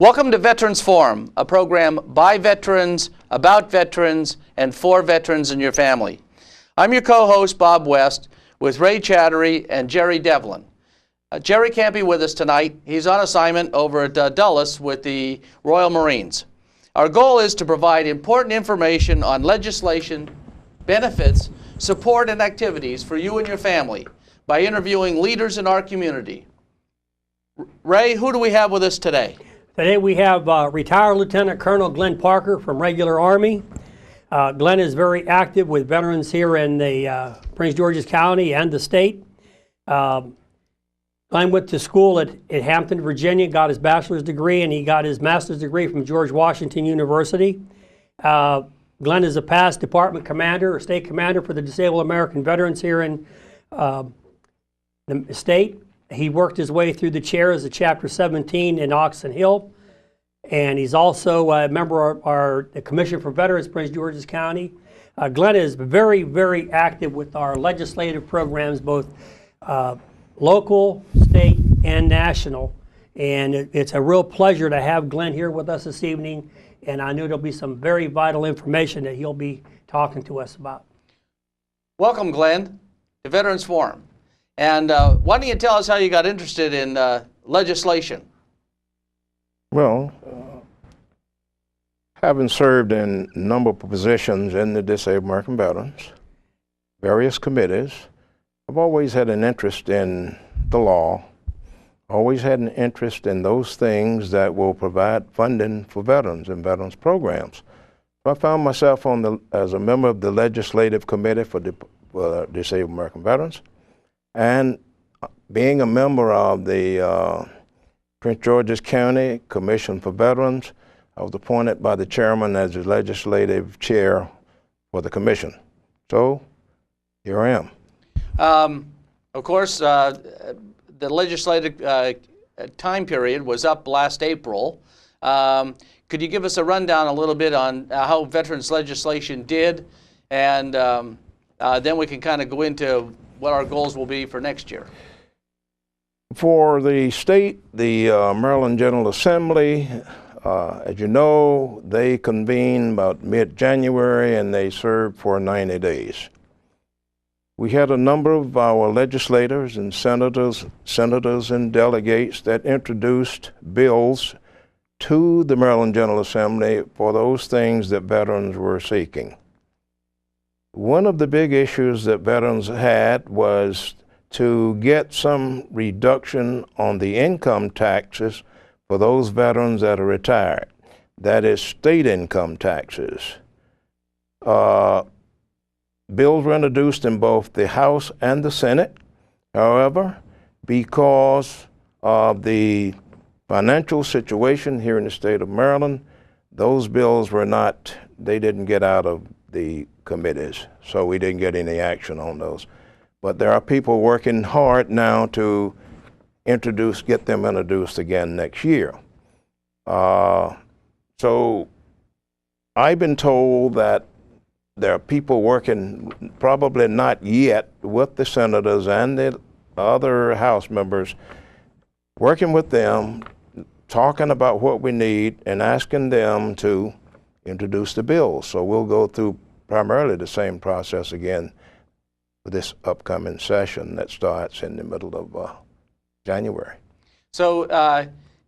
Welcome to Veterans Forum, a program by veterans, about veterans, and for veterans and your family. I'm your co-host, Bob West, with Ray Chattery and Jerry Devlin. Jerry can't be with us tonight. He's on assignment over at Dulles with the Royal Marines. Our goal is to provide important information on legislation, benefits, support, and activities for you and your family by interviewing leaders in our community. Ray, who do we have with us today? Today we have retired Lieutenant Colonel Glynn Parker from Regular Army. Glynn is very active with veterans here in the Prince George's County and the state. Glynn went to school at Hampton, Virginia, got his bachelor's degree, and he got his master's degree from George Washington University. Glynn is a past department commander or state commander for the Disabled American Veterans here in the state. He worked his way through the chair as a Chapter 17 in Oxon Hill, and he's also a member of the Commission for Veterans, Prince George's County. Glynn is very, very active with our legislative programs, both local, state, and national. And it's a real pleasure to have Glynn here with us this evening, and I know there'll be some very vital information that he'll be talking to us about. Welcome, Glynn, to Veterans Forum. And why don't you tell us how you got interested in legislation? Well, having served in a number of positions in the Disabled American Veterans, various committees, I've always had an interest in the law, always had an interest in those things that will provide funding for veterans and veterans programs. So I found myself as a member of the Legislative Committee for Disabled American Veterans, and being a member of the Prince George's County Commission for Veterans, I was appointed by the chairman as the legislative chair for the commission. So here I am. Of course, the legislative time period was up last April. Could you give us a rundown a little bit on how veterans legislation did, and then we can kind of go into what our goals will be for next year? For the state, the Maryland General Assembly, as you know, they convened about mid-January and they served for 90 days. We had a number of our legislators and senators and delegates that introduced bills to the Maryland General Assembly for those things that veterans were seeking. One of the big issues that veterans had was to get some reduction on the income taxes for those veterans that are retired. That is state income taxes. Bills were introduced in both the House and the Senate. However, because of the financial situation here in the state of Maryland, those bills they didn't get out of the committees, so we didn't get any action on those. But there are people working hard now to get them introduced again next year. So I've been told that there are people working, probably not yet, with the senators and the other House members, working with them, talking about what we need and asking them to introduce the bills. So we'll go through primarily the same process again for this upcoming session that starts in the middle of January. So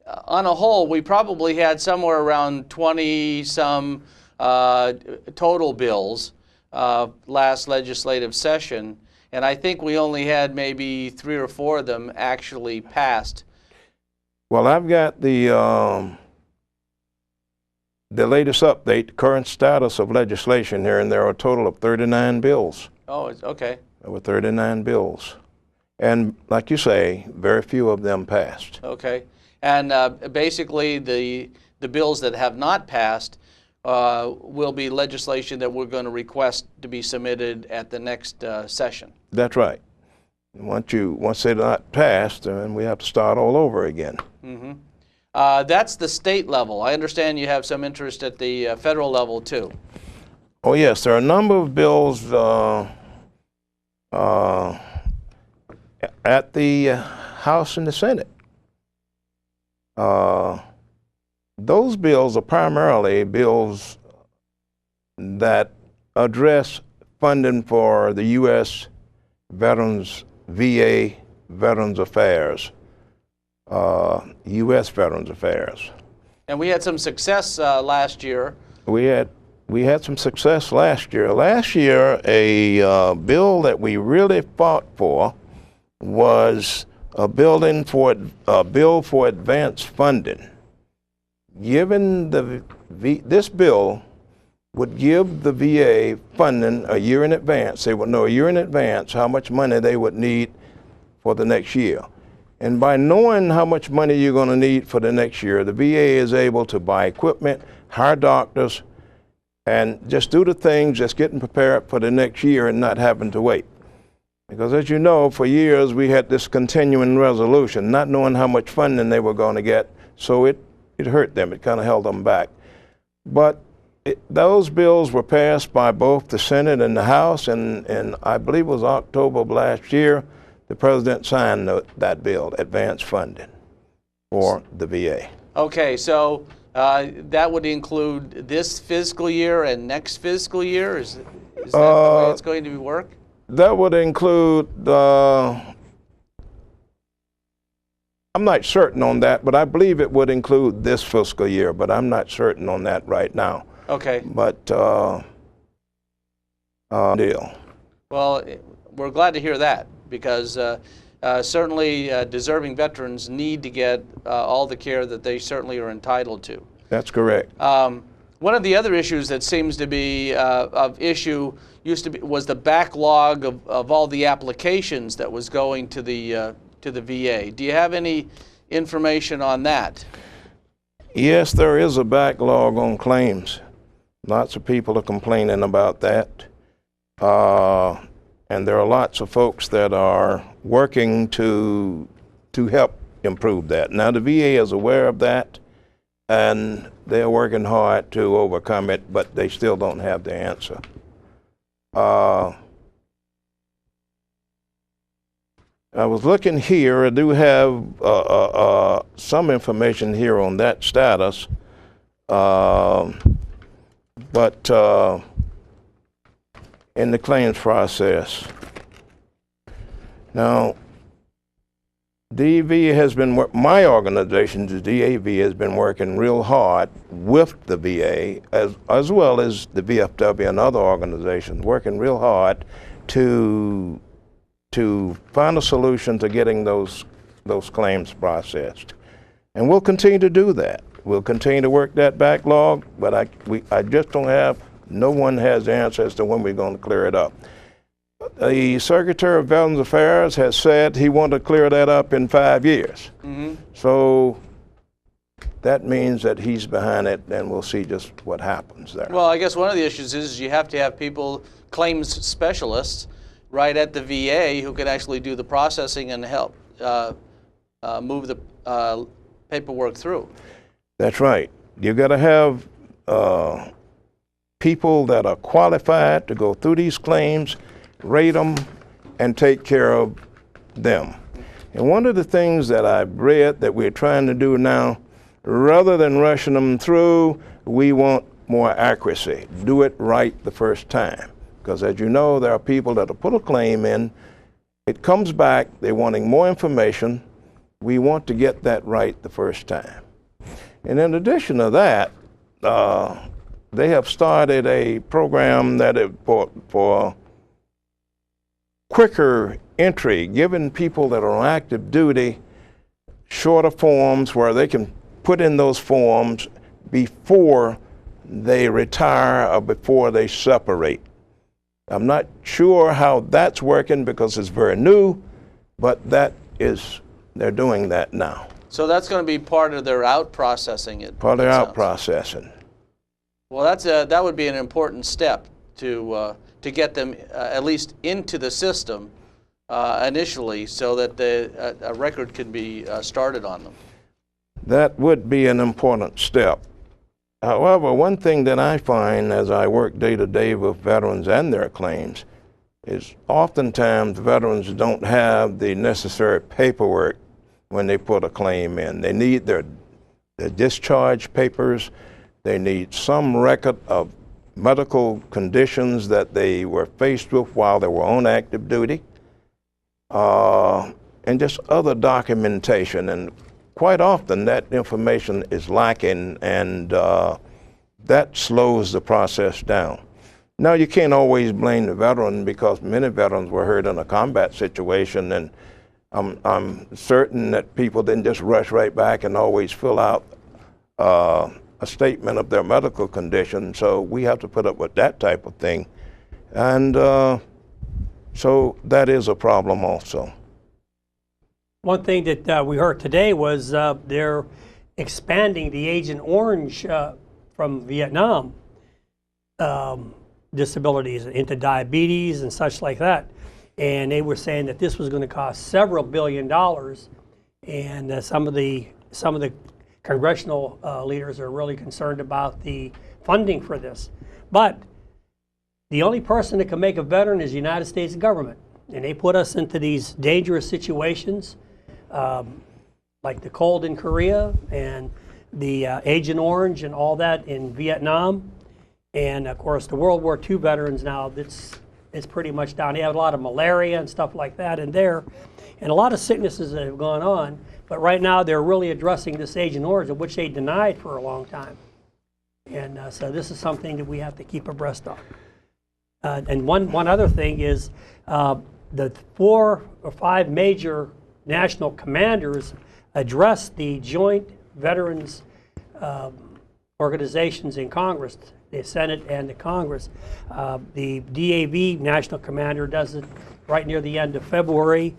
on a whole, we probably had somewhere around 20-some total bills last legislative session, and I think we only had maybe 3 or 4 of them actually passed. Well, I've got the latest update, current status of legislation here, and there are a total of 39 bills. Oh, okay. There were 39 bills. And like you say, very few of them passed. Okay. And basically the bills that have not passed will be legislation that we're going to request to be submitted at the next session. That's right. Once they're not passed, then we have to start all over again. Mm-hmm. That's the state level. I understand you have some interest at the federal level too. Oh yes, there are a number of bills at the House and the Senate. those bills are primarily bills that address funding for the U.S. Veterans, VA Veterans Affairs, U.S. Veterans Affairs. And we had some success last year. We had some success last year. Last year, a bill that we really fought for was a bill for advance funding. This bill would give the VA funding a year in advance. They would know a year in advance how much money they would need for the next year. And by knowing how much money you're going to need for the next year, the VA is able to buy equipment, hire doctors, and just do the things, just getting prepared for the next year and not having to wait. Because as you know, for years we had this continuing resolution, not knowing how much funding they were going to get, so it hurt them. It kind of held them back. But those bills were passed by both the Senate and the House, and I believe it was October of last year, the President signed that bill, advance funding for the VA. Okay, so that would include this fiscal year and next fiscal year? Is that the way it's going to work? That would include, I'm not certain on that, but I believe it would include this fiscal year, but I'm not certain on that right now. Okay. But, deal. Well, we're glad to hear that, because certainly deserving veterans need to get all the care that they certainly are entitled to. That's correct. One of the other issues that seems to be of issue was the backlog of all the applications that was going to the VA. Do you have any information on that? Yes, there is a backlog on claims. Lots of people are complaining about that. And there are lots of folks that are working to help improve that. Now, the VA is aware of that, and they're working hard to overcome it, but they still don't have the answer. I was looking here. I do have some information here on that status, but in the claims process. Now, DAV has been, my organization, the DAV, has been working real hard with the VA, as well as the VFW and other organizations, working real hard to find a solution to getting those claims processed. And we'll continue to do that. We'll continue to work that backlog, but I just don't have, no one has the answer as to when we're going to clear it up. The Secretary of Veterans Affairs has said he wants to clear that up in 5 years. Mm-hmm. So that means that he's behind it, and we'll see just what happens there. Well, I guess one of the issues is you have to have people, claims specialists, right at the VA who can actually do the processing and help move the paperwork through. That's right. You've got to have people that are qualified to go through these claims, rate them, and take care of them. And one of the things that I've read that we're trying to do now, rather than rushing them through, we want more accuracy. Do it right the first time. Because as you know, there are people that will put a claim in, it comes back, they're wanting more information. We want to get that right the first time. And in addition to that, they have started a program that is for quicker entry, giving people that are on active duty shorter forms where they can put in those forms before they retire or before they separate. I'm not sure how that's working because it's very new, but that is, they're doing that now. So that's going to be part of their out processing it. Part of their out processing. Well, that would be an important step to get them at least into the system initially, so that a record can be started on them. That would be an important step. However, one thing that I find as I work day to day with veterans and their claims is oftentimes veterans don't have the necessary paperwork when they put a claim in. They need their their discharge papers. They need some record of medical conditions that they were faced with while they were on active duty, and just other documentation. And quite often that information is lacking, and that slows the process down. Now, you can't always blame the veteran, because many veterans were hurt in a combat situation, and I'm certain that people didn't just rush right back and always fill out a statement of their medical condition. So we have to put up with that type of thing. And so that is a problem also. One thing that we heard today was they're expanding the Agent Orange from Vietnam disabilities into diabetes and such like that. And they were saying that this was going to cost several $billions, and some of the congressional leaders are really concerned about the funding for this. But the only person that can make a veteran is the United States government, and they put us into these dangerous situations, like the cold in Korea and the Agent Orange and all that in Vietnam. And of course, the World War II veterans now, it's pretty much down. They have a lot of malaria and stuff like that in there, and a lot of sicknesses that have gone on. But right now, they're really addressing this Agent Orange, which they denied for a long time. And so this is something that we have to keep abreast of. And one other thing is the 4 or 5 major national commanders addressed the joint veterans organizations in Congress, the Senate and the Congress. The DAV National Commander does it right near the end of February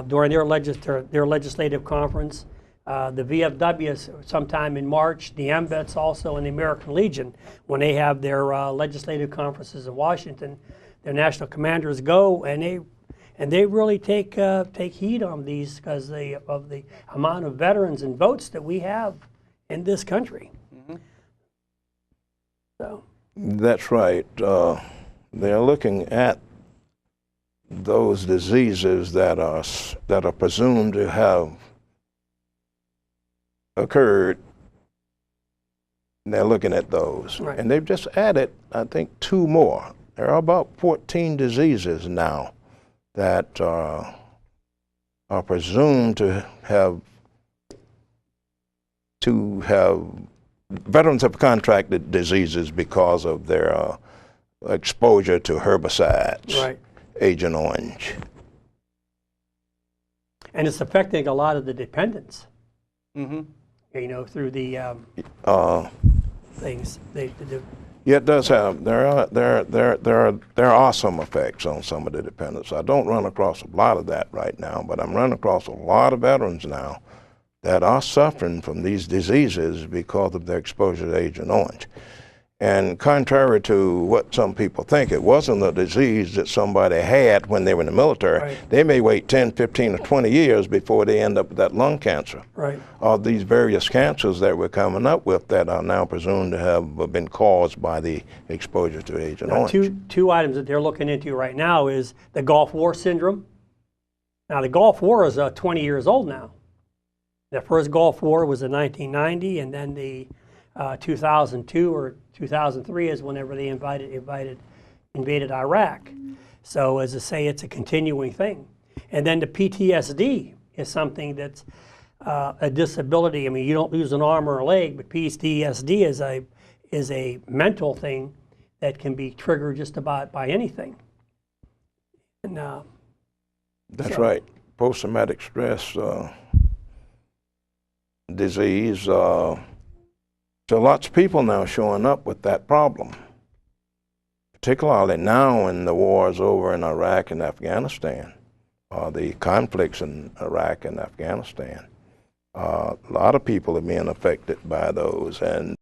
during their legislative conference. The VFW sometime in March. The MVETs also, and the American Legion, when they have their legislative conferences in Washington, their national commanders go, and they really take heed on these because of the amount of veterans and votes that we have in this country. Mm-hmm. So. That's right. They're looking at those diseases that are presumed to have occurred. They're looking at those, right. And they've just added, I think, 2 more. There are about 14 diseases now that are presumed to have veterans have contracted diseases because of their exposure to herbicides, right. Agent Orange. And it's affecting a lot of the dependents. Mm-hmm. You know, through the things. Yeah, it does have. There are some effects on some of the dependents. I don't run across a lot of that right now, but I'm running across a lot of veterans now that are suffering from these diseases because of their exposure to Agent Orange. And contrary to what some people think, it wasn't a disease that somebody had when they were in the military. Right. They may wait 10, 15, or 20 years before they end up with that lung cancer. Right. Or these various cancers that we're coming up with that are now presumed to have been caused by the exposure to Agent Orange. Two items that they're looking into right now is the Gulf War syndrome. Now, the Gulf War is 20 years old now. The first Gulf War was in 1990, and then the 2002 or 2003 is whenever they invaded Iraq. So as I say, it's a continuing thing. And then the PTSD is something that's a disability. I mean, you don't lose an arm or a leg, but PTSD is a mental thing that can be triggered just about by anything. And, that's right. Post-traumatic stress disease. So lots of people now showing up with that problem, particularly now when the war is over in Iraq and Afghanistan, the conflicts in Iraq and Afghanistan. A lot of people are being affected by those, and